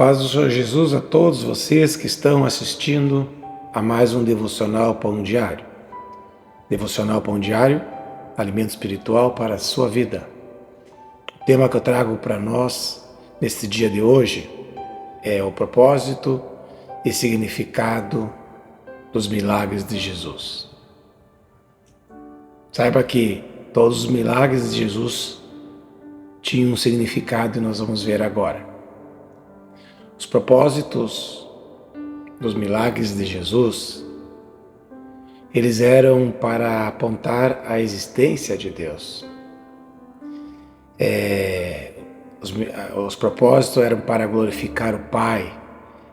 paz do Senhor Jesus a todos vocês que estão assistindo a mais um Devocional Pão Diário. Devocional Pão Diário, alimento espiritual para a sua vida. O tema que eu trago para nós neste dia de hoje é o propósito e significado dos milagres de Jesus. Saiba que todos os milagres de Jesus tinham um significado e nós vamos ver agora. Os propósitos dos milagres de Jesus, eles eram para apontar a existência de Deus. Os propósitos eram para glorificar o Pai,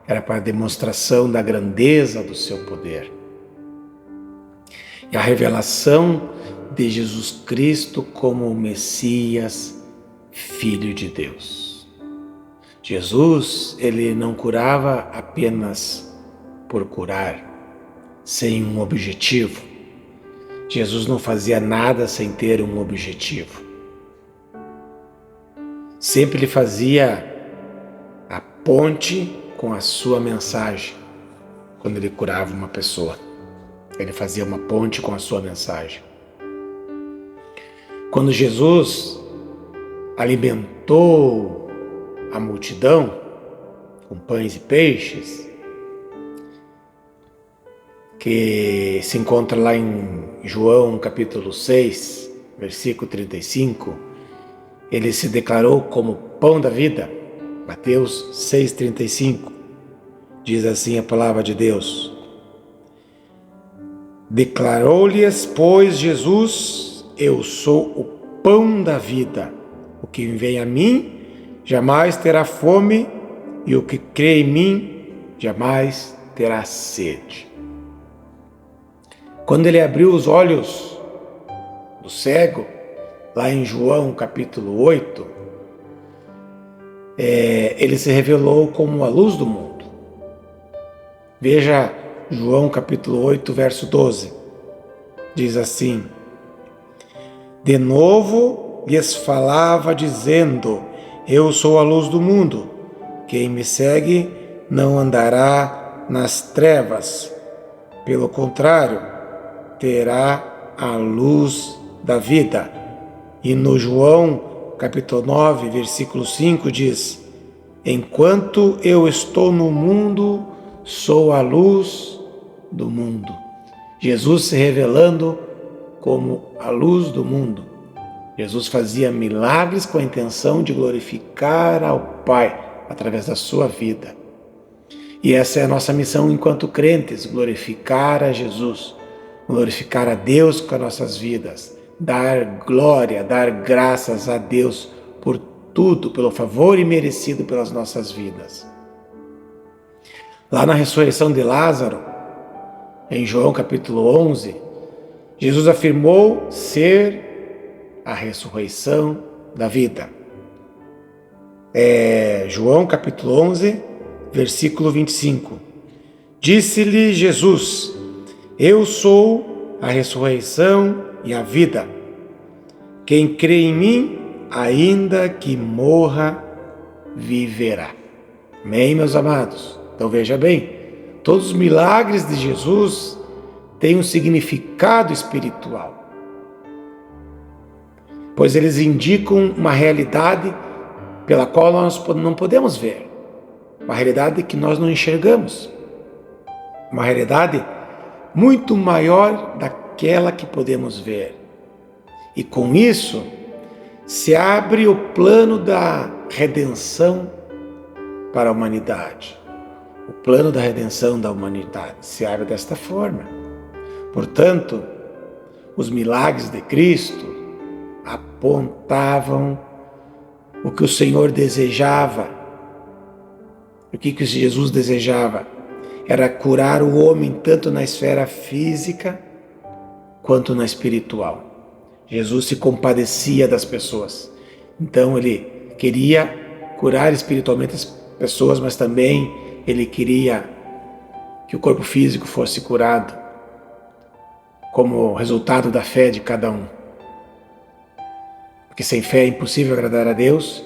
era para a demonstração da grandeza do seu poder. E a revelação de Jesus Cristo como o Messias, Filho de Deus. Jesus, ele não curava apenas por curar, sem um objetivo. Jesus não fazia nada sem ter um objetivo. Sempre ele fazia a ponte com a sua mensagem. Quando ele curava uma pessoa, ele fazia uma ponte com a sua mensagem. Quando Jesus alimentou a multidão com pães e peixes, que se encontra lá em João capítulo 6, versículo 35, ele se declarou como pão da vida. Mateus 6,35, diz assim a palavra de Deus: declarou-lhes, pois, Jesus: eu sou o pão da vida, o que vem a mim jamais terá fome, e o que crê em mim jamais terá sede. Quando ele abriu os olhos do cego, lá em João capítulo 8, ele se revelou como a luz do mundo. Veja João capítulo 8, verso 12. Diz assim: de novo lhes falava dizendo: eu sou a luz do mundo. Quem me segue não andará nas trevas. Pelo contrário, terá a luz da vida. E no João, capítulo 9, versículo 5, diz: enquanto eu estou no mundo, sou a luz do mundo. Jesus se revelando como a luz do mundo. Jesus fazia milagres com a intenção de glorificar ao Pai através da sua vida. E essa é a nossa missão enquanto crentes: glorificar a Jesus, glorificar a Deus com as nossas vidas, dar glória, dar graças a Deus por tudo, pelo favor imerecido pelas nossas vidas. Lá na ressurreição de Lázaro, em João capítulo 11, Jesus afirmou ser a ressurreição da vida. João capítulo 11, versículo 25. Disse-lhe Jesus: eu sou a ressurreição e a vida. Quem crê em mim, ainda que morra, viverá. Amém, meus amados? Então veja bem, todos os milagres de Jesus têm um significado espiritual, pois eles indicam uma realidade pela qual nós não podemos ver, uma realidade que nós não enxergamos, uma realidade muito maior daquela que podemos ver. E com isso se abre o plano da redenção para a humanidade. O plano da redenção da humanidade se abre desta forma. Portanto, os milagres de Cristo apontavam o que o Senhor desejava. O que Jesus desejava era curar o homem tanto na esfera física quanto na espiritual. Jesus se compadecia das pessoas. Então ele queria curar espiritualmente as pessoas, mas também ele queria que o corpo físico fosse curado como resultado da fé de cada um. Porque sem fé é impossível agradar a Deus,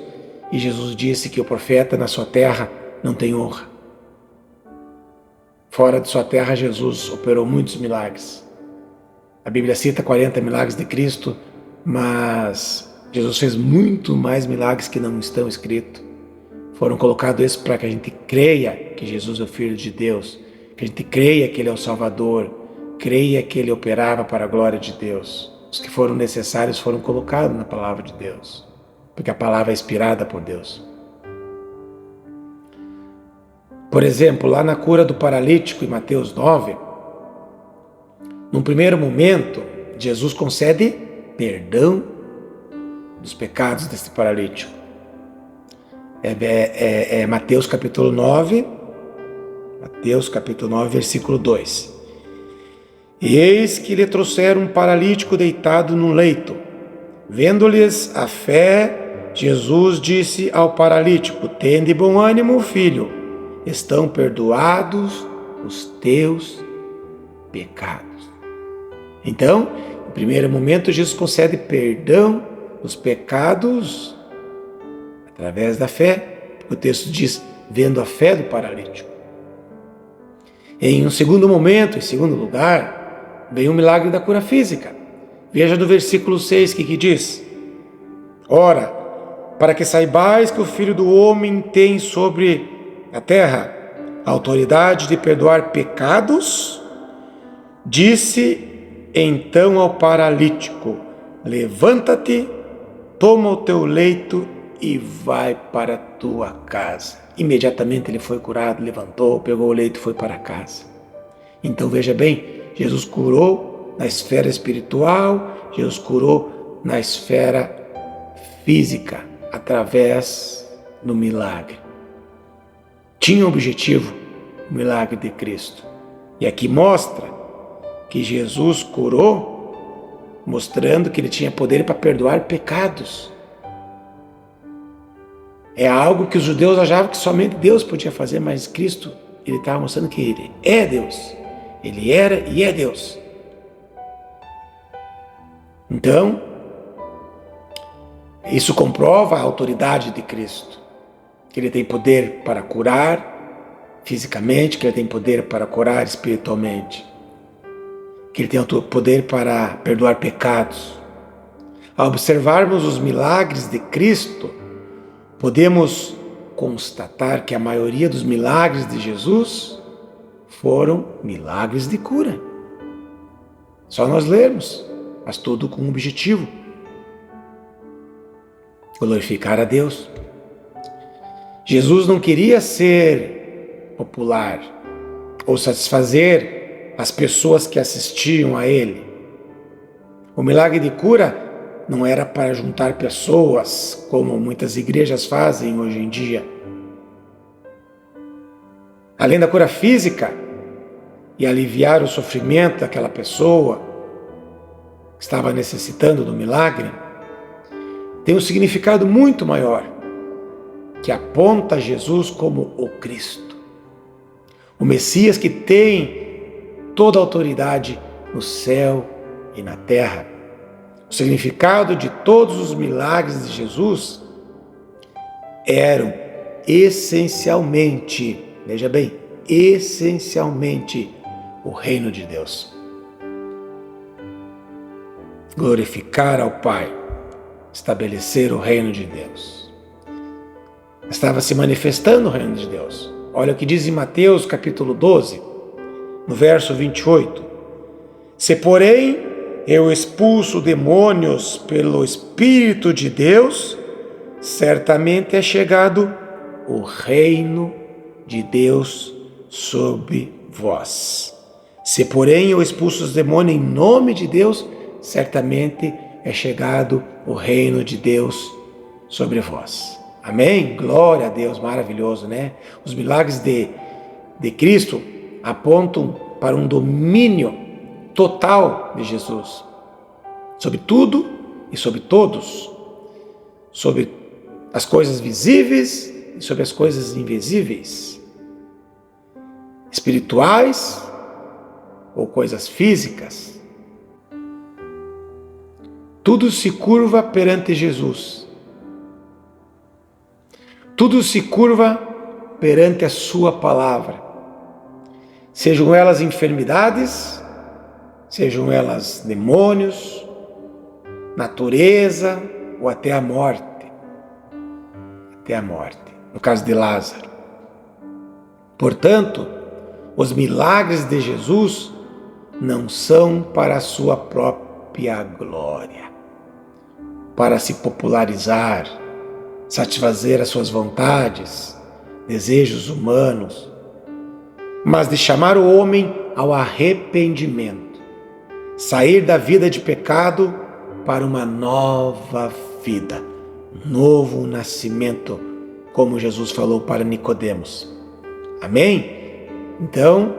e Jesus disse que o profeta na sua terra não tem honra. Fora de sua terra, Jesus operou muitos milagres. A Bíblia cita 40 milagres de Cristo, mas Jesus fez muito mais milagres que não estão escritos. Foram colocados esses para que a gente creia que Jesus é o Filho de Deus, que a gente creia que Ele é o Salvador, creia que Ele operava para a glória de Deus. Os que foram necessários foram colocados na palavra de Deus, porque a palavra é inspirada por Deus. Por exemplo, lá na cura do paralítico em Mateus 9, num primeiro momento, Jesus concede perdão dos pecados desse paralítico. Mateus capítulo 9, versículo 2. E eis que lhe trouxeram um paralítico deitado no leito. Vendo-lhes a fé, Jesus disse ao paralítico: tende bom ânimo, filho, estão perdoados os teus pecados. Então, no primeiro momento, Jesus concede perdão dos pecados através da fé. O texto diz, vendo a fé do paralítico. Em um segundo momento, em segundo lugar, vem o milagre da cura física. Veja no versículo 6 que diz: ora, para que saibais que o Filho do Homem tem sobre a terra a autoridade de perdoar pecados, disse então ao paralítico: levanta-te, toma o teu leito e vai para a tua casa. Imediatamente ele foi curado, levantou, pegou o leito e foi para casa. Então veja bem, Jesus curou na esfera espiritual, Jesus curou na esfera física, através do milagre. Tinha um objetivo, o milagre de Cristo. E aqui mostra que Jesus curou, mostrando que ele tinha poder para perdoar pecados. É algo que os judeus achavam que somente Deus podia fazer, mas Cristo, ele estava mostrando que ele é Deus. Ele era e é Deus. Então, isso comprova a autoridade de Cristo, que ele tem poder para curar fisicamente, que ele tem poder para curar espiritualmente, que ele tem poder para perdoar pecados. Ao observarmos os milagres de Cristo, podemos constatar que a maioria dos milagres de Jesus foram milagres de cura. Só nós lermos, mas tudo com um objetivo: glorificar a Deus. Jesus não queria ser popular ou satisfazer as pessoas que assistiam a ele. O milagre de cura não era para juntar pessoas, como muitas igrejas fazem hoje em dia. Além da cura física e aliviar o sofrimento daquela pessoa que estava necessitando do milagre, tem um significado muito maior, que aponta Jesus como o Cristo, o Messias que tem toda a autoridade no céu e na terra. O significado de todos os milagres de Jesus eram essencialmente, veja bem, essencialmente o reino de Deus. Glorificar ao Pai, estabelecer o reino de Deus. Estava se manifestando o reino de Deus. Olha o que diz em Mateus capítulo 12, no verso 28. Se, porém, eu expulso demônios pelo Espírito de Deus, certamente é chegado o reino de Deus sobre vós. Se, porém, eu expulso os demônios em nome de Deus, certamente é chegado o reino de Deus sobre vós. Amém? Glória a Deus, maravilhoso, né? Os milagres de Cristo apontam para um domínio total de Jesus sobre tudo e sobre todos, sobre as coisas visíveis e sobre as coisas invisíveis, espirituais ou coisas físicas. Tudo se curva perante Jesus. Tudo se curva perante a sua palavra. Sejam elas enfermidades, sejam elas demônios, natureza ou até a morte. Até a morte, no caso de Lázaro. Portanto, os milagres de Jesus não são para a sua própria glória, para se popularizar, satisfazer as suas vontades, desejos humanos, mas de chamar o homem ao arrependimento, sair da vida de pecado para uma nova vida, novo nascimento, como Jesus falou para Nicodemos. Amém? Então,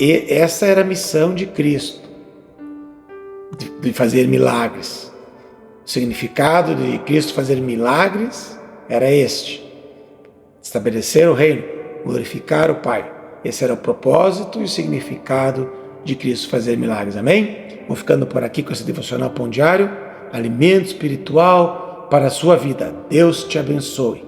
essa era a missão de Cristo, de fazer milagres. O significado de Cristo fazer milagres era este: estabelecer o reino, glorificar o Pai. Esse era o propósito e o significado de Cristo fazer milagres. Amém? Vou ficando por aqui com esse devocional Pão Diário, alimento espiritual para a sua vida. Deus te abençoe.